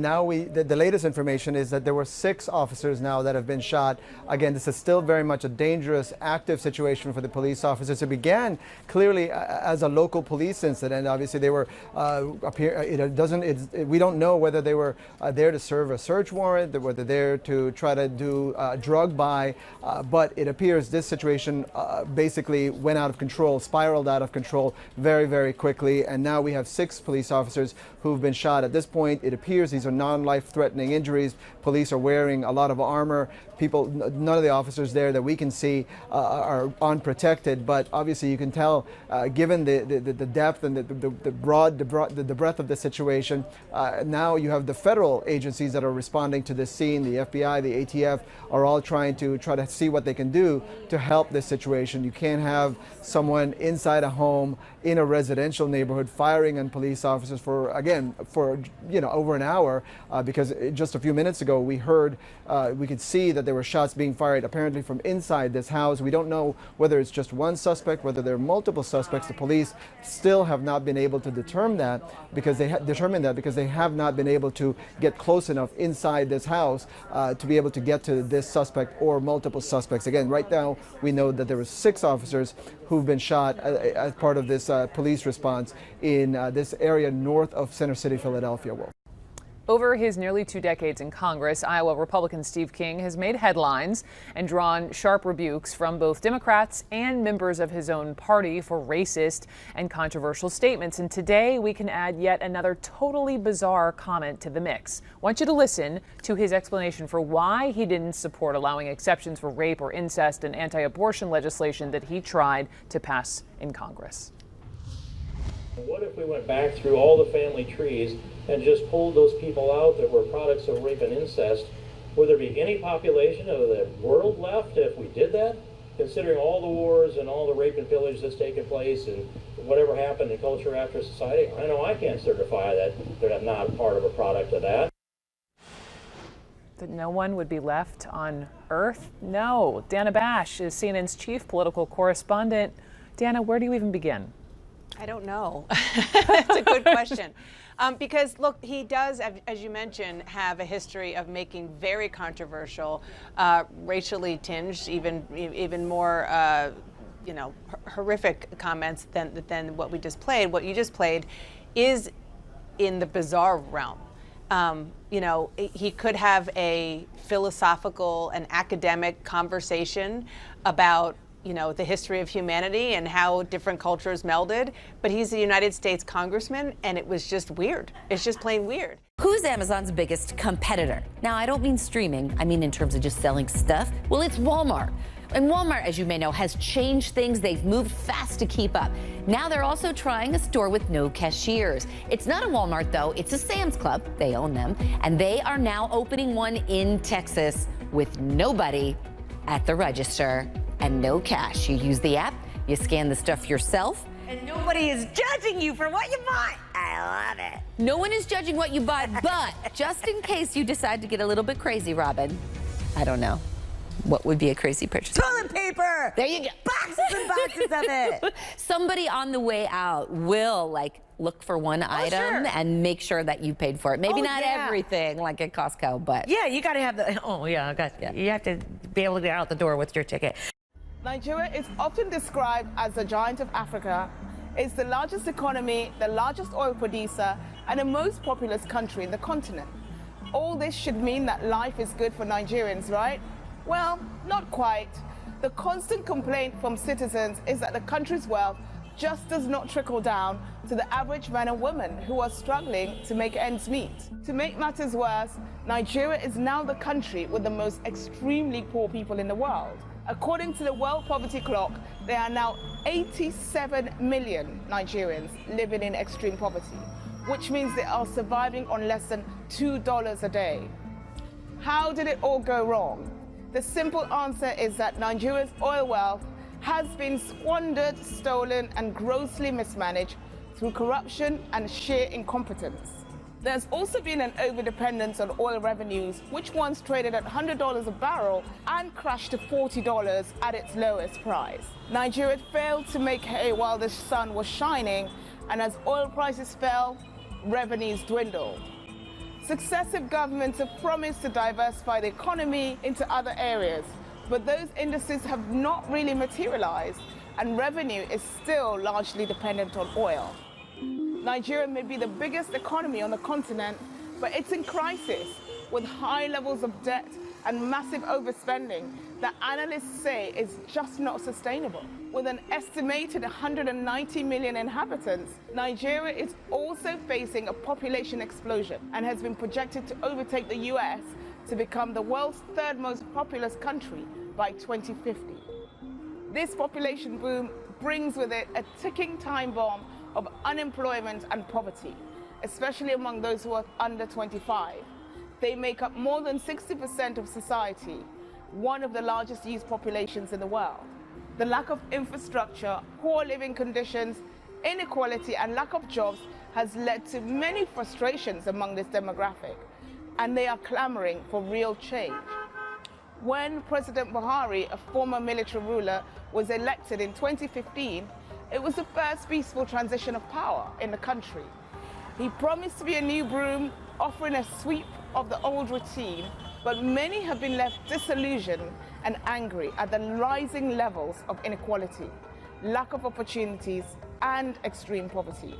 Now the latest information is that there were 6 officers now that have been shot. Again, this is still very much a dangerous, active situation for the police officers. It began clearly as a local police incident. Obviously, they were we don't know whether they were there to serve a search warrant, whether they're there to try to do a drug buy, but it appears this situation basically went out of control, spiraled out of control very, very quickly, and now we have 6 police officers who've been shot. At this point, it appears these are non-life-threatening injuries. Police are wearing a lot of armor. None of the officers there that we can see are unprotected, but obviously you can tell, given the depth and the breadth of the situation, now you have the federal agencies that are responding to this scene. The FBI, the ATF are all trying to see what they can do to help this situation. You can't have someone inside a home in a residential neighborhood firing on police officers for over an hour, because just a few minutes ago we could see that there were shots being fired apparently from inside this house. We don't know whether it's just one suspect, whether there are multiple suspects. The police still have not been able to determine that because they have not been able to get close enough inside this house to be able to get to this suspect or multiple suspects. Again, right now we know that there were 6 officers who've been shot as part of this police response in this area north of Center City, Philadelphia. Over his nearly 2 decades in Congress, Iowa Republican Steve King has made headlines and drawn sharp rebukes from both Democrats and members of his own party for racist and controversial statements. And today we can add yet another totally bizarre comment to the mix. I want you to listen to his explanation for why he didn't support allowing exceptions for rape or incest and anti-abortion legislation that he tried to pass in Congress. What if we went back through all the family trees and just pulled those people out that were products of rape and incest? Would there be any population of the world left if we did that? Considering all the wars and all the rape and pillage that's taken place and whatever happened in culture after society, I know I can't certify that they're not part of a product of that. That no one would be left on Earth? No. Dana Bash is CNN's chief political correspondent. Dana, where do you even begin? I don't know. It's a good question. Because, look, he does, as you mentioned, have a history of making very controversial, racially tinged, even more, horrific comments than what we just played. What you just played is in the bizarre realm. He could have a philosophical and academic conversation about the history of humanity and how different cultures melded, but he's a United States congressman, and it was just weird. It's just plain weird. Who's Amazon's biggest competitor? Now, I don't mean streaming. I mean in terms of just selling stuff. Well, it's Walmart. And Walmart, as you may know, has changed things. They've moved fast to keep up. Now they're also trying a store with no cashiers. It's not a Walmart, though. It's a Sam's Club. They own them. And they are now opening one in Texas with nobody at the register and no cash. You use the app, you scan the stuff yourself, and nobody is judging you for what you bought. I love it. No one is judging what you bought, but just in case you decide to get a little bit crazy, Robin, I don't know. What would be a crazy purchase? Toilet paper! There you go. Boxes and boxes of it. Somebody on the way out will look for one item and make sure that you paid for it. Maybe not everything like at Costco, but. Yeah, you got to have you have to be able to get out the door with your ticket. Nigeria is often described as the giant of Africa. It's the largest economy, the largest oil producer, and the most populous country in the continent. All this should mean that life is good for Nigerians, right? Well, not quite. The constant complaint from citizens is that the country's wealth just does not trickle down to the average man and woman who are struggling to make ends meet. To make matters worse, Nigeria is now the country with the most extremely poor people in the world. According to the World Poverty Clock, there are now 87 million Nigerians living in extreme poverty, which means they are surviving on less than $2 a day. How did it all go wrong? The simple answer is that Nigeria's oil wealth has been squandered, stolen, and grossly mismanaged through corruption and sheer incompetence. There's also been an overdependence on oil revenues, which once traded at $100 a barrel and crashed to $40 at its lowest price. Nigeria failed to make hay while the sun was shining, and as oil prices fell, revenues dwindled. Successive governments have promised to diversify the economy into other areas, but those industries have not really materialized, and revenue is still largely dependent on oil. Nigeria may be the biggest economy on the continent, but it's in crisis, with high levels of debt and massive overspending that analysts say is just not sustainable. With an estimated 190 million inhabitants, Nigeria is also facing a population explosion and has been projected to overtake the US to become the world's third most populous country by 2050. This population boom brings with it a ticking time bomb of unemployment and poverty, especially among those who are under 25. They make up more than 60% of society, one of the largest youth populations in the world. The lack of infrastructure, poor living conditions, inequality, and lack of jobs has led to many frustrations among this demographic, and they are clamoring for real change. When President Buhari, a former military ruler, was elected in 2015, it was the first peaceful transition of power in the country. He promised to be a new broom, offering a sweep of the old routine, but many have been left disillusioned and angry at the rising levels of inequality, lack of opportunities, and extreme poverty.